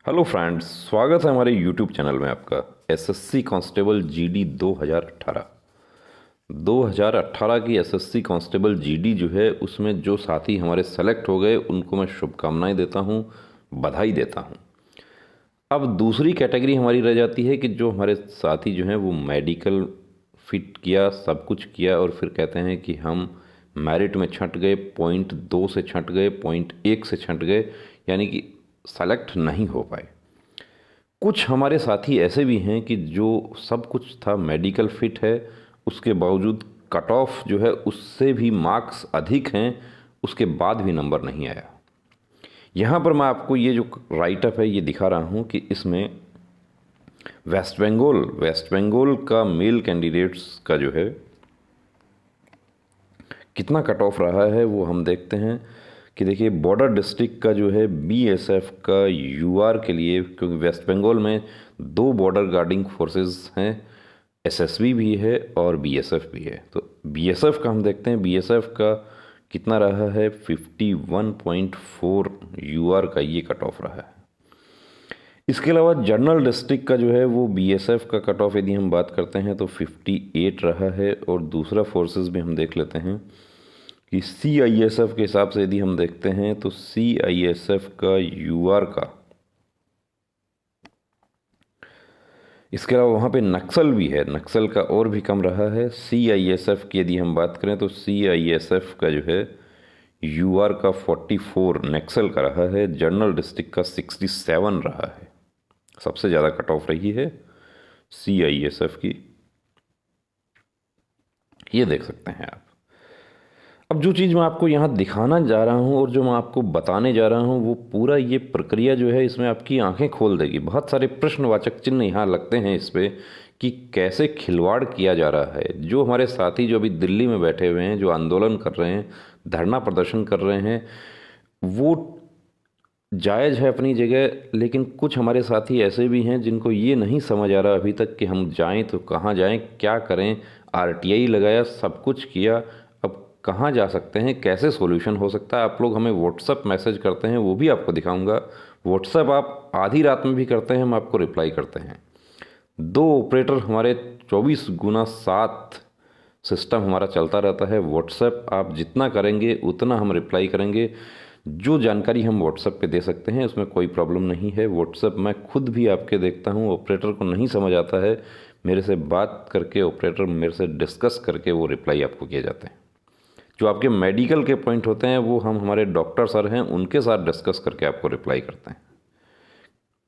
Hello friends, स्वागत है हमारे यूट्यूब चैनल में आपका। एसएससी कांस्टेबल जीडी 2018 2018 की एसएससी कांस्टेबल जीडी जो है, उसमें जो साथी हमारे सेलेक्ट हो गए उनको मैं शुभकामनाएं देता हूं, बधाई देता हूं। अब दूसरी कैटेगरी हमारी रह जाती है कि जो हमारे साथी जो हैं वो मेडिकल फिट किया, सब कुछ किया, और फिर कहते हैं कि हम मेरिट में छंट गए, पॉइंट 2 से छंट गए, पॉइंट 1 से छंट गए, यानी कि सेलेक्ट नहीं हो पाए। कुछ हमारे साथी ऐसे भी हैं कि जो सब कुछ था, मेडिकल फिट है, उसके बावजूद कट ऑफ जो है उससे भी मार्क्स अधिक हैं, उसके बाद भी नंबर नहीं आया। यहाँ पर मैं आपको ये जो राइटअप है ये दिखा रहा हूँ कि इसमें वेस्ट बंगाल का मेल कैंडिडेट्स का जो है कितना कट ऑफ रहा है वो हम देखते हैं। कि देखिए, बॉर्डर डिस्ट्रिक्ट का जो है बीएसएफ का यूआर के लिए, क्योंकि वेस्ट बंगाल में दो बॉर्डर गार्डिंग फोर्सेस हैं, एसएसबी भी है और बीएसएफ भी है। तो बीएसएफ का हम देखते हैं, बीएसएफ का कितना रहा है, 51.4 यूआर का ये कट ऑफ रहा है। इसके अलावा जनरल डिस्ट्रिक्ट का जो है वो बीएसएफ का कट ऑफ यदि हम बात करते हैं तो 58 रहा है। और दूसरा फोर्सेस भी हम देख लेते हैं कि सीआईएसएफ के हिसाब से यदि हम देखते हैं तो सीआईएसएफ का यूआर का, इसके अलावा वहाँ पे नक्सल भी है, नक्सल का और भी कम रहा है। सीआईएसएफ की यदि हम बात करें तो सीआईएसएफ का जो है यूआर का 44 नक्सल का रहा है, जनरल डिस्ट्रिक्ट का 67 रहा है। सबसे ज़्यादा कट ऑफ रही है सीआईएसएफ की, ये देख सकते हैं आप। अब जो चीज़ मैं आपको यहाँ दिखाना जा रहा हूँ और जो मैं आपको बताने जा रहा हूँ, वो पूरा ये प्रक्रिया जो है इसमें आपकी आंखें खोल देगी। बहुत सारे प्रश्नवाचक चिन्ह यहाँ लगते हैं इस पे कि कैसे खिलवाड़ किया जा रहा है। जो हमारे साथी जो अभी दिल्ली में बैठे हुए हैं, जो आंदोलन कर रहे हैं, धरना प्रदर्शन कर रहे हैं, वो जायज़ है अपनी जगह, लेकिन कुछ हमारे साथी ऐसे भी हैं जिनको ये नहीं समझ आ रहा अभी तक कि हम जाएं तो कहाँ जाएं, क्या करें। आरटीआई लगाया, सब कुछ किया, अब कहाँ जा सकते हैं, कैसे सॉल्यूशन हो सकता है। आप लोग हमें व्हाट्सअप मैसेज करते हैं, वो भी आपको दिखाऊंगा। व्हाट्सअप आप आधी रात में भी करते हैं, हम आपको रिप्लाई करते हैं। दो ऑपरेटर हमारे 24x7 सिस्टम हमारा चलता रहता है। व्हाट्सएप आप जितना करेंगे उतना हम रिप्लाई करेंगे। जो जानकारी हम व्हाट्सएप पे दे सकते हैं उसमें कोई प्रॉब्लम नहीं है। व्हाट्सएप मैं खुद भी आपके देखता हूँ, ऑपरेटर को नहीं समझ आता है, मेरे से बात करके, ऑपरेटर मेरे से डिस्कस करके वो रिप्लाई आपको किए जाते हैं। जो आपके मेडिकल के पॉइंट होते हैं वो हम हमारे डॉक्टर सर हैं उनके साथ डिस्कस करके आपको रिप्लाई करते हैं।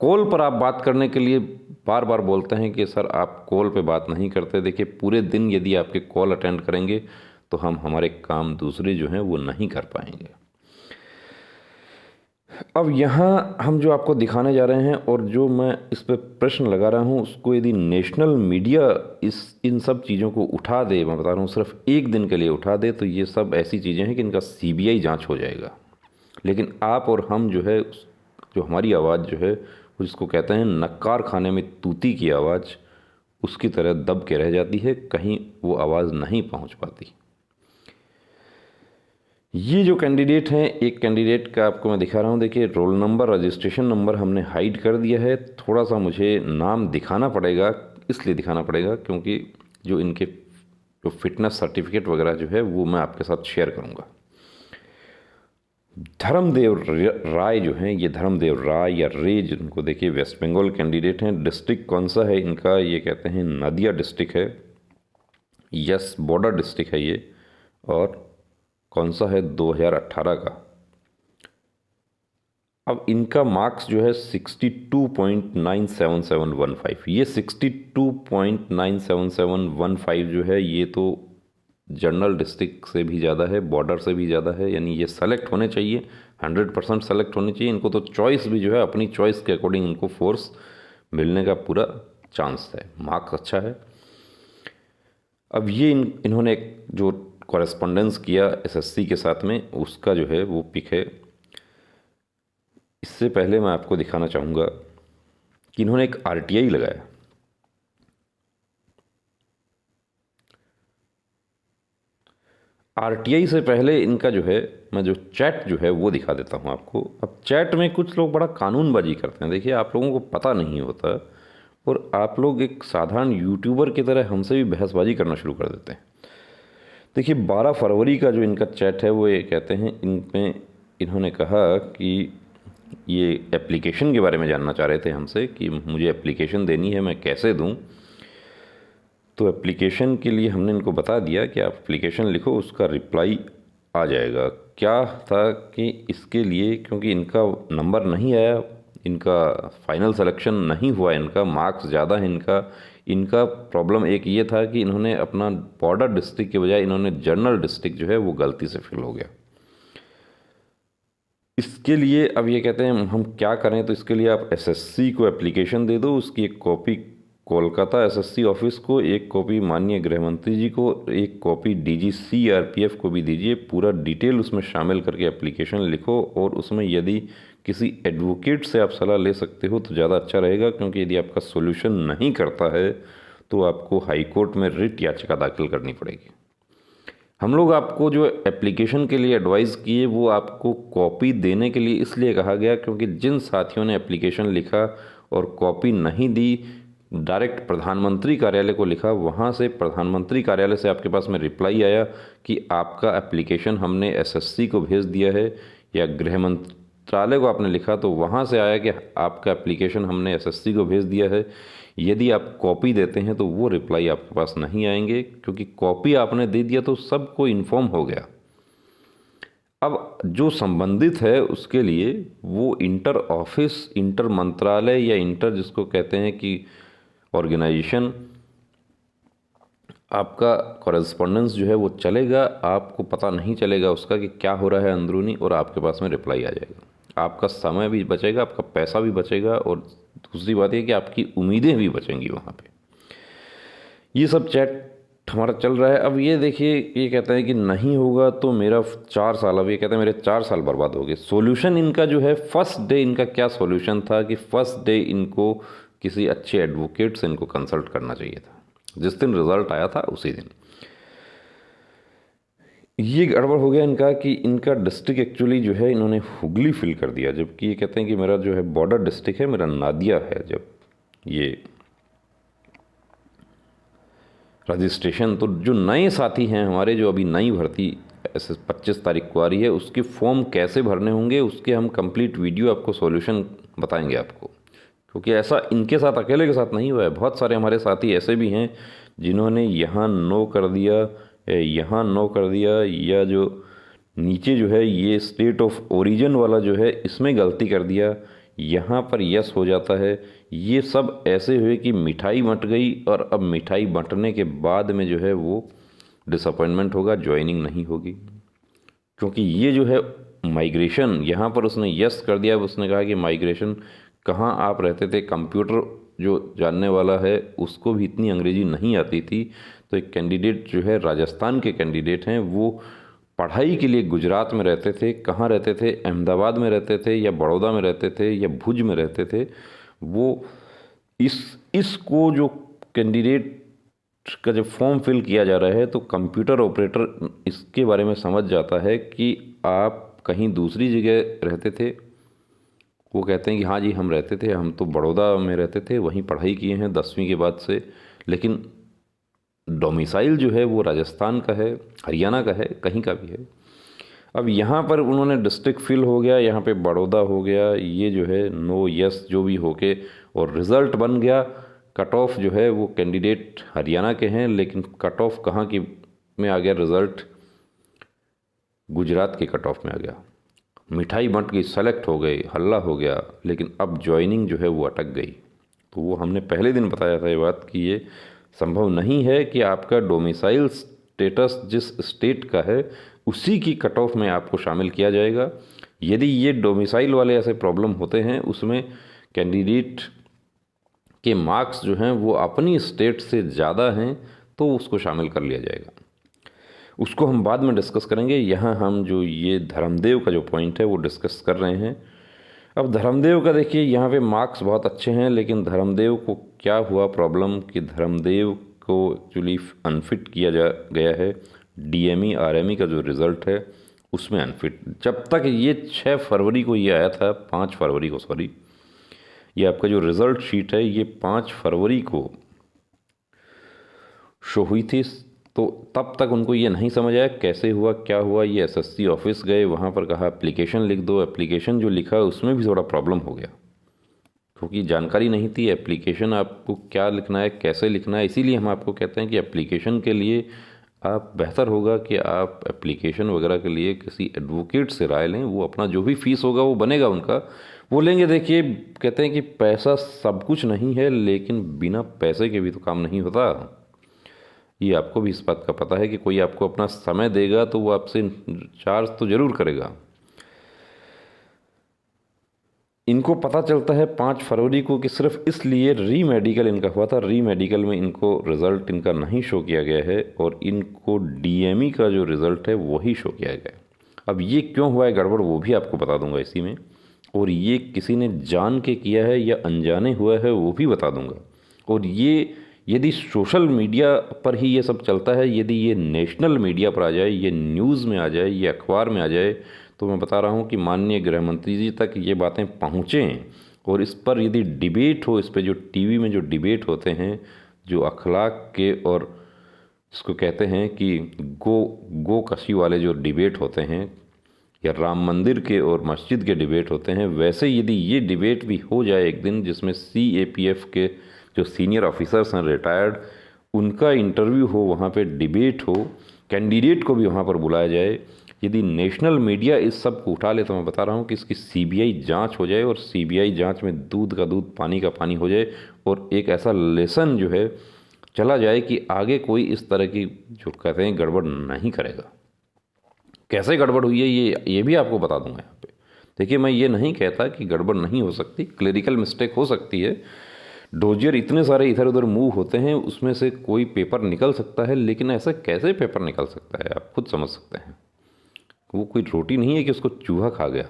कॉल पर आप बात करने के लिए बार बार बोलते हैं कि सर आप कॉल पे बात नहीं करते। देखिए, पूरे दिन यदि आपके कॉल अटेंड करेंगे तो हम हमारे काम दूसरे जो हैं वो नहीं कर पाएंगे। अब यहाँ हम जो आपको दिखाने जा रहे हैं और जो मैं इस पर प्रश्न लगा रहा हूँ, उसको यदि नेशनल मीडिया इन सब चीज़ों को उठा दे, मैं बता रहा हूँ सिर्फ एक दिन के लिए उठा दे, तो ये सब ऐसी चीज़ें हैं कि इनका सीबीआई जांच हो जाएगा। लेकिन आप और हम जो है, जो हमारी आवाज़ जो है, जिसको कहते हैं नक्कार खाने में तूती की आवाज़, उसकी तरह दब के रह जाती है, कहीं वो आवाज़ नहीं पहुंच पाती। ये जो कैंडिडेट हैं, एक कैंडिडेट का आपको मैं दिखा रहा हूँ। देखिए, रोल नंबर, रजिस्ट्रेशन नंबर हमने हाइड कर दिया है। थोड़ा सा मुझे नाम दिखाना पड़ेगा, इसलिए दिखाना पड़ेगा क्योंकि जो इनके जो फिटनेस सर्टिफिकेट वगैरह जो है वो मैं आपके साथ शेयर करूँगा। धर्मदेव राय जो हैं, ये धर्मदेव राय या रे, जिनको देखिए वेस्ट बंगाल कैंडिडेट हैं। डिस्ट्रिक्ट कौन सा है इनका, ये कहते हैं नदिया डिस्ट्रिक्ट है। यस, बॉर्डर डिस्ट्रिक्ट है ये। और कौन सा है, 2018 का। अब इनका मार्क्स जो है 62.97715, ये 62.97715 जो है ये तो जनरल डिस्ट्रिक्ट से भी ज़्यादा है, बॉर्डर से भी ज़्यादा है। यानी ये सेलेक्ट होने चाहिए, 100% सेलेक्ट होने चाहिए। इनको तो चॉइस भी जो है, अपनी चॉइस के अकॉर्डिंग इनको फोर्स मिलने का पूरा चांस है। मार्क्स अच्छा है। अब ये इन्होंने जो कॉरेस्पॉन्डेंस किया एसएससी के साथ में, उसका जो है वो पिक है। इससे पहले मैं आपको दिखाना चाहूँगा कि इन्होंने एक आरटीआई लगाया। आरटीआई से पहले इनका जो है, मैं जो चैट जो है वो दिखा देता हूँ आपको। अब चैट में कुछ लोग बड़ा कानूनबाजी करते हैं। देखिए, आप लोगों को पता नहीं होता और आप लोग एक साधारण यूट्यूबर की तरह हमसे भी बहसबाजी करना शुरू कर देते हैं। देखिए, 12 फरवरी का जो इनका चैट है वो ये कहते हैं, इनमें इन्होंने कहा कि ये एप्लीकेशन के बारे में जानना चाह रहे थे हमसे कि मुझे एप्लीकेशन देनी है, मैं कैसे दूं। तो एप्लीकेशन के लिए हमने इनको बता दिया कि आप एप्लीकेशन लिखो, उसका रिप्लाई आ जाएगा। क्या था कि इसके लिए, क्योंकि इनका नंबर नहीं आया, इनका फाइनल सिलेक्शन नहीं हुआ, इनका मार्क्स ज़्यादा है इनका प्रॉब्लम एक ये था कि इन्होंने अपना बॉर्डर डिस्ट्रिक्ट के बजाय इन्होंने जनरल डिस्ट्रिक्ट जो है वो गलती से फिल हो गया। इसके लिए अब ये कहते हैं हम क्या करें, तो इसके लिए आप एसएससी को एप्लीकेशन दे दो, उसकी एक कॉपी कोलकाता एसएससी ऑफिस को, एक कॉपी माननीय गृह मंत्री जी को, एक कॉपी डीजी सीआरपीएफ को भी दीजिए। पूरा डिटेल उसमें शामिल करके एप्लीकेशन लिखो और उसमें यदि किसी एडवोकेट से आप सलाह ले सकते हो तो ज़्यादा अच्छा रहेगा, क्योंकि यदि आपका सोल्यूशन नहीं करता है तो आपको हाई कोर्ट में रिट याचिका दाखिल करनी पड़ेगी। हम लोग आपको जो एप्लीकेशन के लिए एडवाइस किए वो आपको कॉपी देने के लिए इसलिए कहा गया क्योंकि जिन साथियों ने एप्लीकेशन लिखा और कॉपी नहीं दी, डायरेक्ट प्रधानमंत्री कार्यालय को लिखा, वहाँ से प्रधानमंत्री कार्यालय से आपके पास में रिप्लाई आया कि आपका एप्लीकेशन हमने एसएससी को भेज दिया है, या गृह मंत्रालय को आपने लिखा तो वहाँ से आया कि आपका एप्लीकेशन हमने एसएससी को भेज दिया है। यदि आप कॉपी देते हैं तो वो रिप्लाई आपके पास नहीं आएंगे, क्योंकि कॉपी आपने दे दिया तो सबको इन्फॉर्म हो गया। अब जो संबंधित है उसके लिए वो इंटर ऑफिस, इंटर मंत्रालय या इंटर जिसको कहते हैं कि ऑर्गेनाइजेशन, आपका कॉरेस्पॉन्डेंस जो है वो चलेगा, आपको पता नहीं चलेगा उसका कि क्या हो रहा है अंदरूनी, और आपके पास में रिप्लाई आ जाएगा। आपका समय भी बचेगा, आपका पैसा भी बचेगा, और दूसरी बात ये कि आपकी उम्मीदें भी बचेंगी वहाँ पे। ये सब चैट हमारा चल रहा है। अब ये देखिए, ये कहते हैं कि नहीं होगा तो मेरा 4 साल, अब ये कहते हैं मेरे 4 साल बर्बाद हो गए। सोल्यूशन इनका जो है, फर्स्ट डे इनका क्या सोल्यूशन था कि फर्स्ट डे इनको किसी अच्छे एडवोकेट से इनको कंसल्ट करना चाहिए था। जिस दिन रिजल्ट आया था उसी दिन ये गड़बड़ हो गया इनका कि इनका डिस्ट्रिक्ट एक्चुअली जो है इन्होंने हुगली फिल कर दिया, जबकि ये कहते हैं कि मेरा जो है बॉर्डर डिस्ट्रिक्ट है, मेरा नादिया है। जब ये रजिस्ट्रेशन, तो जो नए साथी हैं हमारे, जो अभी नई भर्ती ऐसे 25 तारीख को आ रही है, उसके फॉर्म कैसे भरने होंगे उसके हम कंप्लीट वीडियो आपको सॉल्यूशन बताएंगे आपको, क्योंकि ऐसा इनके साथ अकेले के साथ नहीं हुआ है। बहुत सारे हमारे साथी ऐसे भी हैं जिन्होंने यहाँ नो कर दिया, यहाँ नो कर दिया, या जो नीचे जो है ये स्टेट ऑफ ओरिजिन वाला जो है इसमें गलती कर दिया, यहाँ पर यस हो जाता है। ये सब ऐसे हुए कि मिठाई बंट गई, और अब मिठाई बंटने के बाद में जो है वो डिसअपॉइंटमेंट होगा, ज्वाइनिंग नहीं होगी। क्योंकि ये जो है माइग्रेशन, यहाँ पर उसने यस कर दिया, उसने कहा कि माइग्रेशन कहाँ आप रहते थे, कंप्यूटर जो जानने वाला है उसको भी इतनी अंग्रेजी नहीं आती थी। तो एक कैंडिडेट जो है, राजस्थान के कैंडिडेट हैं, वो पढ़ाई के लिए गुजरात में रहते थे। कहाँ रहते थे? अहमदाबाद में रहते थे, या बड़ौदा में रहते थे, या भुज में रहते थे। वो इसको जो कैंडिडेट का जब फॉर्म फिल किया जा रहा है तो कंप्यूटर ऑपरेटर इसके बारे में समझ जाता है कि आप कहीं दूसरी जगह रहते थे। वो कहते हैं कि हाँ जी हम रहते थे, हम तो बड़ौदा में रहते थे, वहीं पढ़ाई किए हैं 10वीं के बाद से, लेकिन डोमिसाइल जो है वो राजस्थान का है, हरियाणा का है, कहीं का भी है। अब यहाँ पर उन्होंने डिस्ट्रिक्ट फिल हो गया, यहाँ पे बड़ौदा हो गया, ये जो है नो यस जो भी होके, और रिज़ल्ट बन गया। कट ऑफ जो है वो कैंडिडेट हरियाणा के हैं, लेकिन कट ऑफ कहाँ की में आ गया, रिज़ल्ट गुजरात के कट ऑफ में आ गया। मिठाई बंट गई, सेलेक्ट हो गई, हल्ला हो गया, लेकिन अब ज्वाइनिंग जो है वो अटक गई। तो वो हमने पहले दिन बताया था ये बात कि ये संभव नहीं है कि आपका डोमिसाइल स्टेटस जिस स्टेट का है उसी की कट ऑफ में आपको शामिल किया जाएगा। यदि ये डोमिसाइल वाले ऐसे प्रॉब्लम होते हैं, उसमें कैंडिडेट के मार्क्स जो हैं वो अपनी स्टेट से ज़्यादा हैं, तो उसको शामिल कर लिया जाएगा। उसको हम बाद में डिस्कस करेंगे। यहाँ हम जो ये धर्मदेव का जो पॉइंट है वो डिस्कस कर रहे हैं। अब धर्मदेव का देखिए, यहाँ पे मार्क्स बहुत अच्छे हैं, लेकिन धर्मदेव को क्या हुआ प्रॉब्लम कि धर्मदेव को एक्चुअली अनफिट किया गया है डीएमई आरएमई का जो रिज़ल्ट है उसमें अनफिट। जब तक ये 6 फरवरी को ये आया था, 5 फरवरी को सॉरी, ये आपका जो रिज़ल्ट शीट है ये 5 फरवरी को शो हुई थी, तो तब तक उनको ये नहीं समझ आया कैसे हुआ क्या हुआ। ये एसएससी ऑफिस गए, वहाँ पर कहा एप्लीकेशन लिख दो। एप्लीकेशन जो लिखा उसमें भी थोड़ा प्रॉब्लम हो गया, क्योंकि जानकारी नहीं थी एप्लीकेशन आपको क्या लिखना है, कैसे लिखना है। इसीलिए हम आपको कहते हैं कि एप्लीकेशन के लिए आप बेहतर होगा कि आप एप्लीकेशन वगैरह के लिए किसी एडवोकेट से राय लें। वो अपना जो भी फीस होगा वो बनेगा उनका, वो लेंगे। देखिए, कहते हैं कि पैसा सब कुछ नहीं है, लेकिन बिना पैसे के भी तो काम नहीं होता। ये आपको भी इस बात का पता है कि कोई आपको अपना समय देगा तो वो आपसे चार्ज तो ज़रूर करेगा। इनको पता चलता है 5 फरवरी को कि सिर्फ इसलिए री मेडिकल इनका हुआ था, री मेडिकल में इनको रिज़ल्ट इनका नहीं शो किया गया है और इनको डीएमई का जो रिज़ल्ट है वही शो किया गया है। अब ये क्यों हुआ है गड़बड़, वो भी आपको बता दूंगा इसी में, और ये किसी ने जान के किया है या अनजाने हुआ है वो भी बता दूंगा। और ये यदि सोशल मीडिया पर ही ये सब चलता है, यदि ये नेशनल मीडिया पर आ जाए, ये न्यूज़ में आ जाए, ये अखबार में आ जाए, तो मैं बता रहा हूँ कि माननीय गृह मंत्री जी तक ये बातें पहुँचें और इस पर यदि डिबेट हो, इस पर जो टीवी में जो डिबेट होते हैं, जो अखलाक के और इसको कहते हैं कि गो कशी वाले जो डिबेट होते हैं, या राम मंदिर के और मस्जिद के डिबेट होते हैं, वैसे यदि ये डिबेट भी हो जाए एक दिन, जिसमें सीएपीएफ के जो सीनियर ऑफिसर्स हैं रिटायर्ड, उनका इंटरव्यू हो, वहाँ पे डिबेट हो, कैंडिडेट को भी वहाँ पर बुलाया जाए, यदि नेशनल मीडिया इस सब को उठा ले, तो मैं बता रहा हूँ कि इसकी सीबीआई जांच हो जाए और सीबीआई जांच में दूध का दूध पानी का पानी हो जाए और एक ऐसा लेसन जो है चला जाए कि आगे कोई इस तरह की जो कहते हैं गड़बड़ नहीं करेगा। कैसे गड़बड़ हुई है ये भी आपको बता दूंगा यहाँ पे। देखिए, मैं ये नहीं कहता कि गड़बड़ नहीं हो सकती, क्लरिकल मिस्टेक हो सकती है, डोजियर इतने सारे इधर उधर मूव होते हैं, उसमें से कोई पेपर निकल सकता है, लेकिन ऐसा कैसे पेपर निकल सकता है आप खुद समझ सकते हैं। वो कोई रोटी नहीं है कि उसको चूहा खा गया,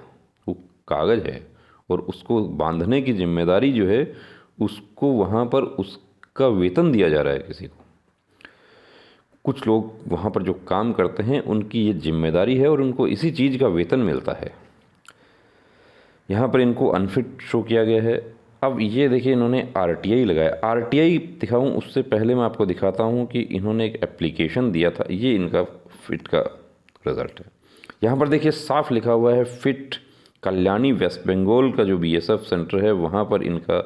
वो कागज़ है और उसको बांधने की जिम्मेदारी जो है उसको वहाँ पर उसका वेतन दिया जा रहा है किसी को। कुछ लोग वहाँ पर जो काम करते हैं उनकी ये जिम्मेदारी है और उनको इसी चीज़ का वेतन मिलता है। यहाँ पर इनको अनफिट शो किया गया है। अब ये देखिए, इन्होंने आरटीआई लगाया। आरटीआई दिखाऊं उससे पहले मैं आपको दिखाता हूँ कि इन्होंने एक एप्लीकेशन दिया था। ये इनका फिट का रिज़ल्ट है। यहाँ पर देखिए साफ लिखा हुआ है फिट कल्याणी वेस्ट बंगाल का जो बीएसएफ सेंटर है, वहाँ पर इनका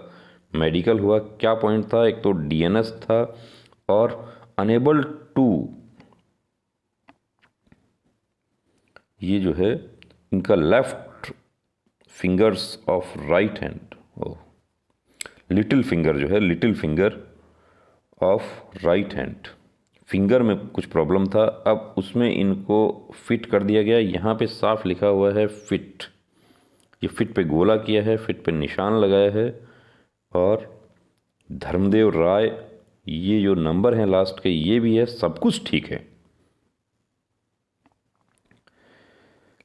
मेडिकल हुआ। क्या पॉइंट था, एक तो डीएनएस था और अनेबल टू, ये जो है इनका left fingers of right hand, little finger जो है, little finger of right hand, finger में कुछ प्रॉब्लम था। अब उसमें इनको फिट कर दिया गया। यहाँ पे साफ लिखा हुआ है फिट, ये फिट पे गोला किया है, फिट पे निशान लगाया है और धर्मदेव राय, ये जो नंबर हैं लास्ट के ये भी है, सब कुछ ठीक है,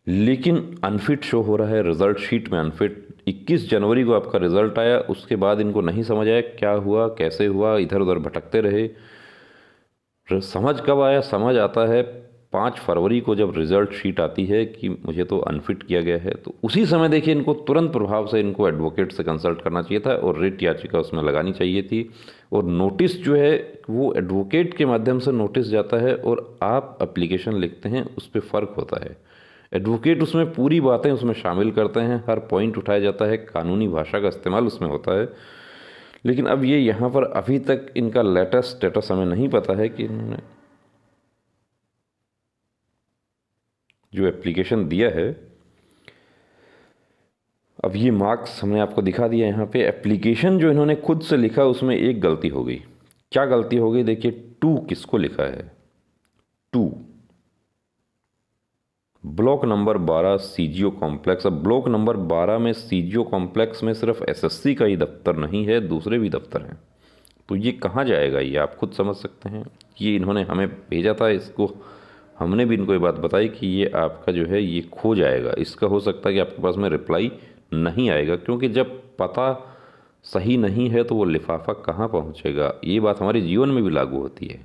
लेकिन अनफिट शो हो रहा है रिजल्ट शीट में, अनफिट। 21 जनवरी को आपका रिजल्ट आया, उसके बाद इनको नहीं समझ आया क्या हुआ कैसे हुआ, इधर उधर भटकते रहे। समझ कब आया, समझ आता है 5 फरवरी को जब रिजल्ट शीट आती है कि मुझे तो अनफिट किया गया है। तो उसी समय देखिए इनको तुरंत प्रभाव से इनको एडवोकेट से कंसल्ट करना चाहिए था और रिट याचिका उसमें लगानी चाहिए थी। और नोटिस जो है वो एडवोकेट के माध्यम से नोटिस जाता है और आप एप्लीकेशन लिखते हैं, उस पर फ़र्क होता है। एडवोकेट उसमें पूरी बातें उसमें शामिल करते हैं, हर पॉइंट उठाया जाता है, कानूनी भाषा का इस्तेमाल उसमें होता है। लेकिन अब ये यहाँ पर अभी तक इनका लेटेस्ट स्टेटस हमें नहीं पता है कि इन्होंने जो एप्लीकेशन दिया है, अब ये मार्क्स हमने आपको दिखा दिया। यहाँ पे एप्लीकेशन जो इन्होंने खुद से लिखा उसमें एक गलती हो गई। क्या गलती हो गई, देखिए 2 किसको लिखा है, 2 ब्लॉक नंबर 12 सीजीओ कॉम्प्लेक्स। अब ब्लॉक नंबर 12 में सीजीओ कॉम्प्लेक्स में सिर्फ एसएससी का ही दफ्तर नहीं है, दूसरे भी दफ्तर हैं। तो ये कहाँ जाएगा, ये आप खुद समझ सकते हैं। ये इन्होंने हमें भेजा था, इसको हमने भी इनको ये बात बताई कि ये आपका जो है ये खो जाएगा। इसका हो सकता है कि आपके पास में रिप्लाई नहीं आएगा, क्योंकि जब पता सही नहीं है तो वो लिफाफा कहाँ पहुँचेगा। ये बात हमारे जीवन में भी लागू होती है।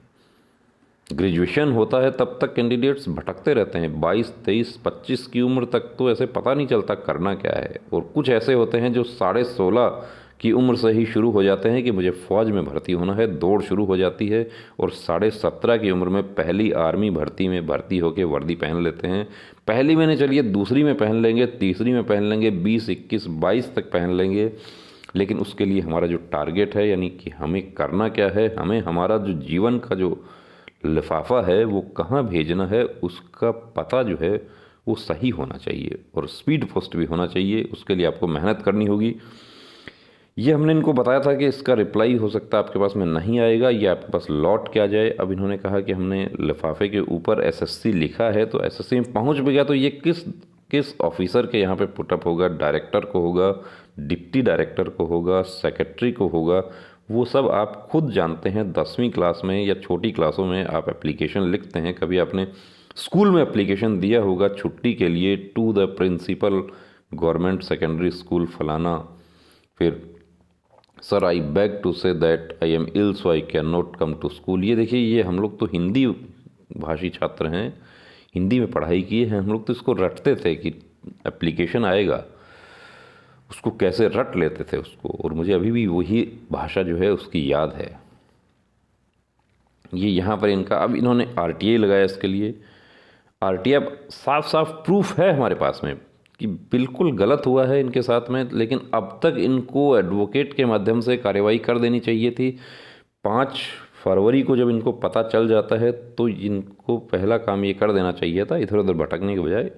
ग्रेजुएशन होता है तब तक कैंडिडेट्स भटकते रहते हैं, 22, 23, 25 की उम्र तक तो ऐसे पता नहीं चलता करना क्या है। और कुछ ऐसे होते हैं जो 16.5 की उम्र से ही शुरू हो जाते हैं कि मुझे फ़ौज में भर्ती होना है, दौड़ शुरू हो जाती है, और 17.5 की उम्र में पहली आर्मी भर्ती में भर्ती होकर वर्दी पहन लेते हैं। पहली में नहीं, चलिए दूसरी में पहन लेंगे, तीसरी में पहन लेंगे, 20, 21, 22 तक पहन लेंगे। लेकिन उसके लिए हमारा जो टारगेट है, यानी कि हमें करना क्या है, हमें हमारा जो जीवन का जो लिफाफा है वो कहाँ भेजना है, उसका पता जो है वो सही होना चाहिए और स्पीड पोस्ट भी होना चाहिए। उसके लिए आपको मेहनत करनी होगी। ये हमने इनको बताया था कि इसका रिप्लाई हो सकता है आपके पास में नहीं आएगा, ये आपके पास लौट के आ जाए। अब इन्होंने कहा कि हमने लिफाफे के ऊपर एसएससी लिखा है, तो एसएससी में पहुंच भी गया तो ये किस किस ऑफिसर के यहाँ पे पुटअप होगा, डायरेक्टर को होगा, डिप्टी डायरेक्टर को होगा, सेक्रेटरी को होगा, वो सब आप खुद जानते हैं। 10वीं क्लास में या छोटी क्लासों में आप एप्लीकेशन लिखते हैं, कभी आपने स्कूल में एप्लीकेशन दिया होगा छुट्टी के लिए, to the principal government secondary school फलाना, फिर sir I beg to say that I am ill so I can not come to school. ये देखिए, ये हम लोग तो हिंदी भाषी छात्र हैं, हिंदी में पढ़ाई किए हैं, हम लोग तो इसको रटते थे कि एप्लीकेशन आएगा, उसको कैसे रट लेते थे उसको। और मुझे अभी भी वही भाषा जो है उसकी याद है। ये यहाँ पर इनका, अब इन्होंने आरटीआई लगाया इसके लिए। आरटीआई अब साफ साफ प्रूफ है हमारे पास में कि बिल्कुल गलत हुआ है इनके साथ में, लेकिन अब तक इनको एडवोकेट के माध्यम से कार्रवाई कर देनी चाहिए थी। 5 फरवरी को जब इनको पता चल जाता है तो इनको पहला काम ये कर देना चाहिए था, इधर उधर भटकने के बजाय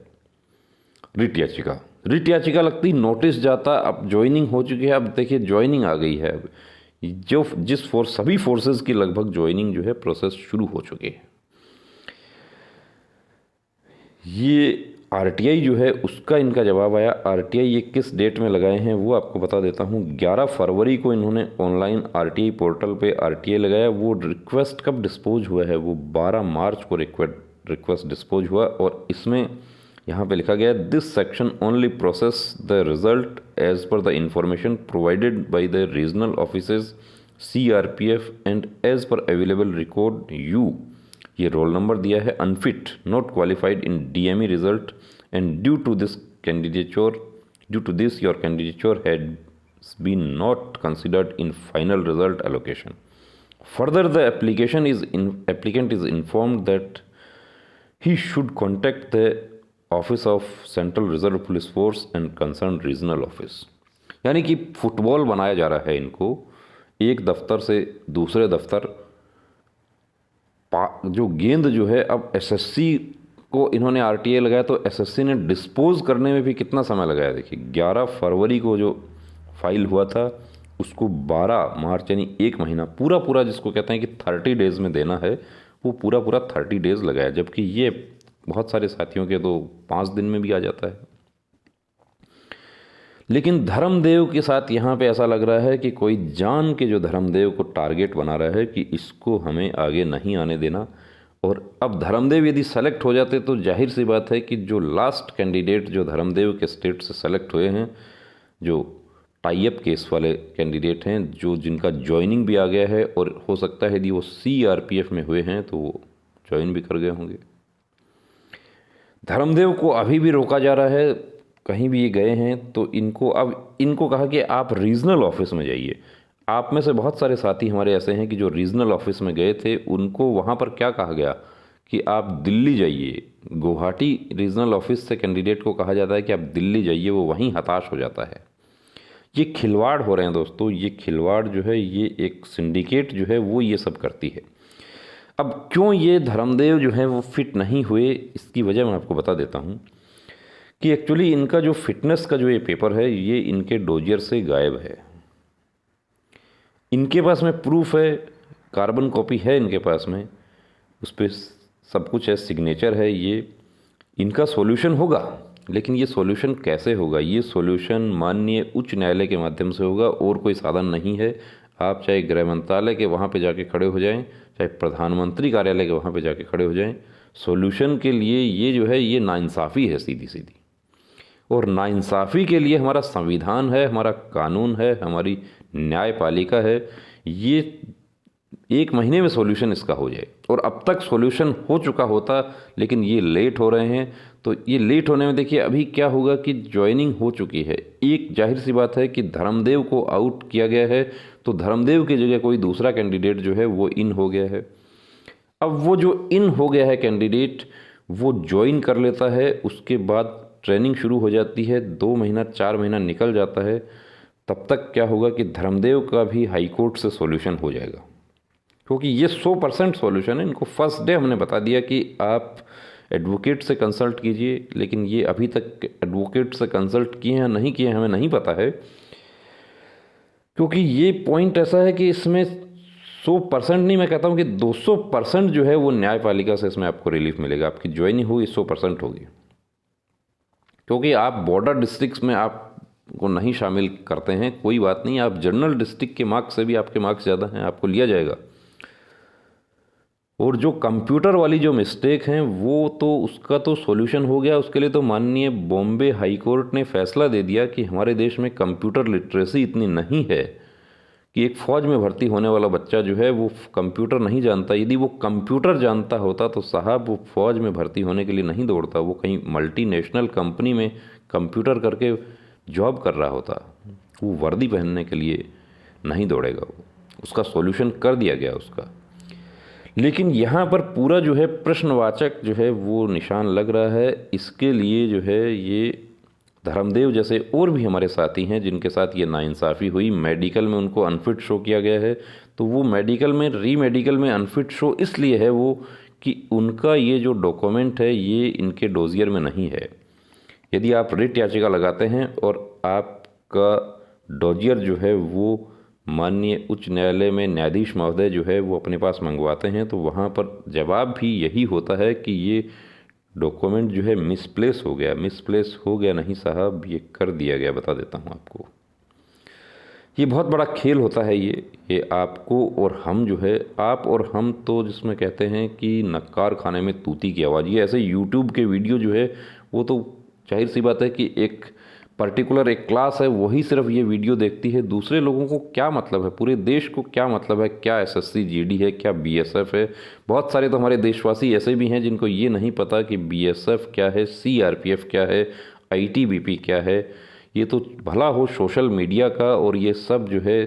रिट याचिका लगती, नोटिस जाता। अब ज्वाइनिंग हो चुकी है, अब देखिए ज्वाइनिंग आ गई है। अब जो सभी फोर्सेस की लगभग ज्वाइनिंग जो है प्रोसेस शुरू हो चुके हैं। ये आरटीआई जो है उसका इनका जवाब आया। आरटीआई ये किस डेट में लगाए हैं वो आपको बता देता हूँ। 11 फरवरी को इन्होंने ऑनलाइन आरटीआई पोर्टल पे आरटीआई लगाया। वो रिक्वेस्ट कब डिस्पोज हुआ है, वो 12 मार्च को रिक्वेस्ट डिस्पोज हुआ। और इसमें यहाँ पे लिखा गया, this section only process the result as per the information provided by the regional offices CRPF and as per available record you, ये रोल नंबर दिया है, unfit, not qualified in DME result and due to this your candidature had been not considered in final result allocation. Further the applicant is informed that he should contact the office of central reserve police force and concern regional office. यानी कि football बनाया जा रहा है इनको, एक दफ्तर से दूसरे दफ्तर। जो गेंद जो है, अब एसएससी को इन्होंने आरटीआई लगाया तो एसएससी ने डिस्पोज करने में भी कितना समय लगाया। देखिए 11 फरवरी को जो फाइल हुआ था उसको 12 मार्च यानी 1 महीना पूरा जिसको कहते हैं कि 30 डेज़ में देना है, वो पूरा 30 डेज़ लगाया। जबकि ये बहुत सारे साथियों के तो 5 दिन में भी आ जाता है। लेकिन धर्मदेव के साथ यहाँ पे ऐसा लग रहा है कि कोई जान के जो धर्मदेव को टारगेट बना रहा है कि इसको हमें आगे नहीं आने देना। और अब धर्मदेव यदि सेलेक्ट हो जाते तो जाहिर सी बात है कि जो लास्ट कैंडिडेट जो धर्मदेव के स्टेट से सेलेक्ट हुए हैं, जो टाई अप केस वाले कैंडिडेट हैं, जो जिनका ज्वाइनिंग भी आ गया है, और हो सकता है यदि वो CRPF में हुए हैं तो वो ज्वाइन भी कर गए होंगे। धर्मदेव को अभी भी रोका जा रहा है, कहीं भी ये गए हैं तो इनको कहा कि आप रीजनल ऑफिस में जाइए। आप में से बहुत सारे साथी हमारे ऐसे हैं कि जो रीजनल ऑफिस में गए थे, उनको वहाँ पर क्या कहा गया कि आप दिल्ली जाइए। गुवाहाटी रीजनल ऑफिस से कैंडिडेट को कहा जाता है कि आप दिल्ली जाइए, वो वहीं हताश हो जाता है। ये खिलवाड़ हो रहे हैं दोस्तों, ये खिलवाड़ जो है, ये एक सिंडिकेट जो है वो ये सब करती है। अब क्यों ये धर्मदेव जो है वो फिट नहीं हुए, इसकी वजह मैं आपको बता देता हूँ कि एक्चुअली इनका जो फिटनेस का जो ये पेपर है ये इनके डोजियर से गायब है। इनके पास में प्रूफ है, कार्बन कॉपी है इनके पास में, उस पर सब कुछ है, सिग्नेचर है। ये इनका सॉल्यूशन होगा, लेकिन ये सॉल्यूशन कैसे होगा? ये सॉल्यूशन माननीय उच्च न्यायालय के माध्यम से होगा, और कोई साधन नहीं है। आप चाहे गृह मंत्रालय के वहाँ पे जाके खड़े हो जाएं, चाहे प्रधानमंत्री कार्यालय के वहाँ पे जाके खड़े हो जाएं, सॉल्यूशन के लिए ये जो है ये नाइंसाफ़ी है सीधी सीधी। और नाइंसाफ़ी के लिए हमारा संविधान है, हमारा कानून है, हमारी न्यायपालिका है। ये 1 महीने में सॉल्यूशन इसका हो जाए, और अब तक सॉल्यूशन हो चुका होता, लेकिन ये लेट हो रहे हैं। तो ये लेट होने में देखिए अभी क्या होगा कि ज्वाइनिंग हो चुकी है। एक जाहिर सी बात है कि धर्मदेव को आउट किया गया है, तो धर्मदेव की जगह कोई दूसरा कैंडिडेट जो है वो इन हो गया है। अब वो जो इन हो गया है कैंडिडेट, वो ज्वाइन कर लेता है, उसके बाद ट्रेनिंग शुरू हो जाती है, 2 महीना 4 महीना निकल जाता है। तब तक क्या होगा कि धर्मदेव का भी हाई कोर्ट से सॉल्यूशन हो जाएगा, क्योंकि ये 100% सॉल्यूशन है। इनको फर्स्ट डे हमने बता दिया कि आप एडवोकेट से कंसल्ट कीजिए, लेकिन ये अभी तक एडवोकेट से कंसल्ट किए हैं नहीं किए हैं हमें नहीं पता है, क्योंकि ये पॉइंट ऐसा है कि इसमें 100% नहीं, मैं कहता हूँ कि 200% जो है वो न्यायपालिका से इसमें आपको रिलीफ मिलेगा। आपकी ज्वाइनिंग होगी 100% होगी, क्योंकि आप बॉर्डर डिस्ट्रिक्ट्स में आपको नहीं शामिल करते हैं, कोई बात नहीं, आप जनरल डिस्ट्रिक्ट के मार्क्स से भी आपके मार्क्स ज़्यादा हैं, आपको लिया जाएगा। और जो कंप्यूटर वाली जो मिस्टेक हैं वो तो उसका तो सॉल्यूशन हो गया। उसके लिए तो माननीय बॉम्बे हाई कोर्ट ने फैसला दे दिया कि हमारे देश में कंप्यूटर लिटरेसी इतनी नहीं है कि एक फ़ौज में भर्ती होने वाला बच्चा जो है वो कंप्यूटर नहीं जानता। यदि वो कंप्यूटर जानता होता तो साहब वो फ़ौज में भर्ती होने के लिए नहीं दौड़ता, वो कहीं मल्टीनेशनल कंपनी में कंप्यूटर करके जॉब कर रहा होता, वो वर्दी पहनने के लिए नहीं दौड़ेगा। वो उसका सॉल्यूशन कर दिया गया उसका। लेकिन यहाँ पर पूरा जो है प्रश्नवाचक जो है वो निशान लग रहा है। इसके लिए जो है ये धर्मदेव जैसे और भी हमारे साथी हैं जिनके साथ ये नाइंसाफ़ी हुई, मेडिकल में उनको अनफिट शो किया गया है। तो वो मेडिकल में रीमेडिकल में अनफिट शो इसलिए है वो कि उनका ये जो डॉक्यूमेंट है ये इनके डोजियर में नहीं है। यदि आप रिट याचिका लगाते हैं और आपका डोजियर जो है वो माननीय उच्च न्यायालय में न्यायाधीश महोदय जो है वो अपने पास मंगवाते हैं, तो वहाँ पर जवाब भी यही होता है कि ये डॉक्यूमेंट जो है मिसप्लेस हो गया। मिसप्लेस हो गया नहीं साहब, ये कर दिया गया। बता देता हूँ आपको, ये बहुत बड़ा खेल होता है ये आपको और हम जो है, आप और हम तो जिसमें कहते हैं कि नक्कार खाने में तूती की आवाज़। ये ऐसे यूट्यूब के वीडियो जो है वो तो जाहिर सी बात है कि एक पर्टिकुलर एक क्लास है वही सिर्फ ये वीडियो देखती है। दूसरे लोगों को क्या मतलब है, पूरे देश को क्या मतलब है, क्या एसएससी जीडी है, क्या बीएसएफ है। बहुत सारे तो हमारे देशवासी ऐसे भी हैं जिनको ये नहीं पता कि बीएसएफ क्या है, सीआरपीएफ क्या है, आईटीबीपी क्या है। ये तो भला हो सोशल मीडिया का, और ये सब जो है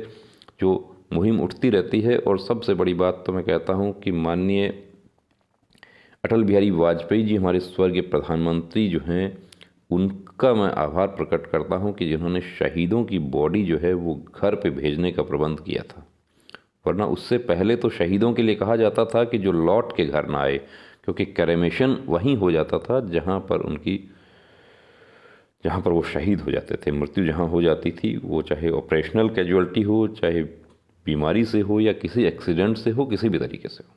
जो मुहिम उठती रहती है। और सबसे बड़ी बात तो मैं कहता हूँ कि माननीय अटल बिहारी वाजपेयी जी हमारे स्वर्गीय प्रधानमंत्री जो हैं, उनका मैं आभार प्रकट करता हूं कि जिन्होंने शहीदों की बॉडी जो है वो घर पे भेजने का प्रबंध किया था। वरना उससे पहले तो शहीदों के लिए कहा जाता था कि जो लौट के घर ना आए, क्योंकि क्रेमेशन वहीं हो जाता था जहां पर वो शहीद हो जाते थे। मृत्यु जहां हो जाती थी, वो चाहे ऑपरेशनल कैजुअल्टी हो, चाहे बीमारी से हो, या किसी एक्सीडेंट से हो, किसी भी तरीके से हो।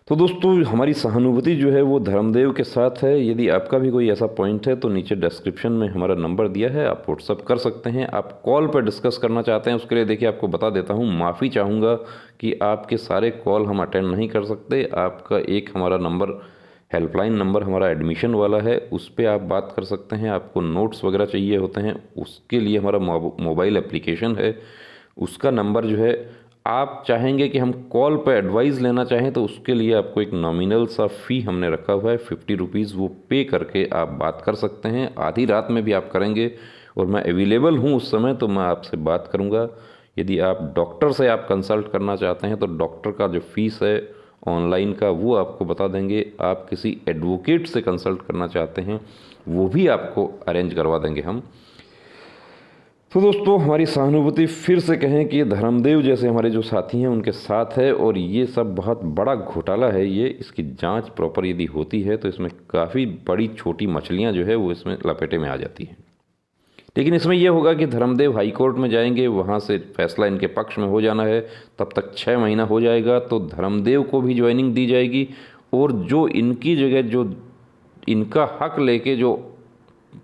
तो दोस्तों हमारी सहानुभूति जो है वो धर्मदेव के साथ है। यदि आपका भी कोई ऐसा पॉइंट है तो नीचे डिस्क्रिप्शन में हमारा नंबर दिया है, आप व्हाट्सअप कर सकते हैं। आप कॉल पर डिस्कस करना चाहते हैं उसके लिए देखिए आपको बता देता हूँ, माफ़ी चाहूँगा कि आपके सारे कॉल हम अटेंड नहीं कर सकते। आपका एक हमारा नंबर हेल्पलाइन नंबर हमारा एडमिशन वाला है, उस पर आप बात कर सकते हैं। आपको नोट्स वगैरह चाहिए होते हैं, उसके लिए हमारा मोबाइल एप्लीकेशन है, उसका नंबर जो है। आप चाहेंगे कि हम कॉल पर एडवाइस लेना चाहें तो उसके लिए आपको एक नॉमिनल सा फ़ी हमने रखा हुआ है 50 रुपीज़, वो पे करके आप बात कर सकते हैं। आधी रात में भी आप करेंगे और मैं अवेलेबल हूँ उस समय, तो मैं आपसे बात करूँगा। यदि आप डॉक्टर से आप कंसल्ट करना चाहते हैं तो डॉक्टर का जो फ़ीस है ऑनलाइन का वो आपको बता देंगे। आप किसी एडवोकेट से कंसल्ट करना चाहते हैं वो भी आपको अरेंज करवा देंगे हम। तो दोस्तों हमारी सहानुभूति फिर से कहें कि धर्मदेव जैसे हमारे जो साथी हैं उनके साथ है, और ये सब बहुत बड़ा घोटाला है। ये इसकी जांच प्रॉपर यदि होती है तो इसमें काफ़ी बड़ी छोटी मछलियां जो है वो इसमें लपेटे में आ जाती हैं। लेकिन इसमें यह होगा कि धर्मदेव हाई कोर्ट में जाएंगे, वहाँ से फैसला इनके पक्ष में हो जाना है, तब तक 6 महीना हो जाएगा। तो धर्मदेव को भी ज्वाइनिंग दी जाएगी, और जो इनकी जगह जो इनका हक लेके जो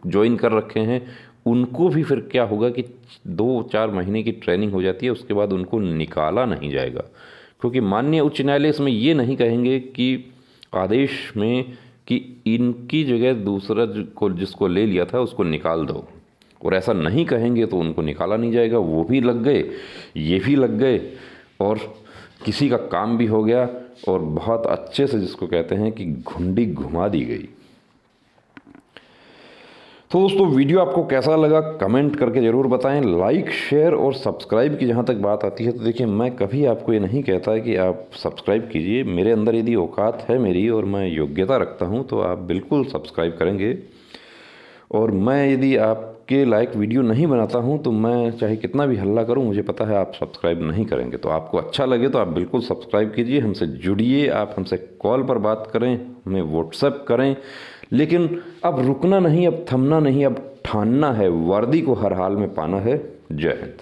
ज्वाइन कर रखे हैं उनको भी फिर क्या होगा कि 2-4 महीने की ट्रेनिंग हो जाती है, उसके बाद उनको निकाला नहीं जाएगा। क्योंकि माननीय उच्च न्यायालय इसमें ये नहीं कहेंगे कि आदेश में कि इनकी जगह दूसरा जिसको ले लिया था उसको निकाल दो, और ऐसा नहीं कहेंगे तो उनको निकाला नहीं जाएगा। वो भी लग गए, ये भी लग गए, और किसी का काम भी हो गया और बहुत अच्छे से, जिसको कहते हैं कि घुंडी घुमा दी गई। तो दोस्तों वीडियो आपको कैसा लगा कमेंट करके ज़रूर बताएं। लाइक शेयर और सब्सक्राइब की जहाँ तक बात आती है तो देखिए, मैं कभी आपको ये नहीं कहता है कि आप सब्सक्राइब कीजिए। मेरे अंदर यदि औकात है मेरी और मैं योग्यता रखता हूँ तो आप बिल्कुल सब्सक्राइब करेंगे। और मैं यदि आपके लायक वीडियो नहीं बनाता हूं तो मैं चाहे कितना भी हल्ला करूं, मुझे पता है आप सब्सक्राइब नहीं करेंगे। तो आपको अच्छा लगे तो आप बिल्कुल सब्सक्राइब कीजिए, हमसे जुड़िए, आप हमसे कॉल पर बात करें, हमें व्हाट्सएप करें। लेकिन अब रुकना नहीं, अब थमना नहीं, अब ठानना है, वर्दी को हर हाल में पाना है। जय हिंद।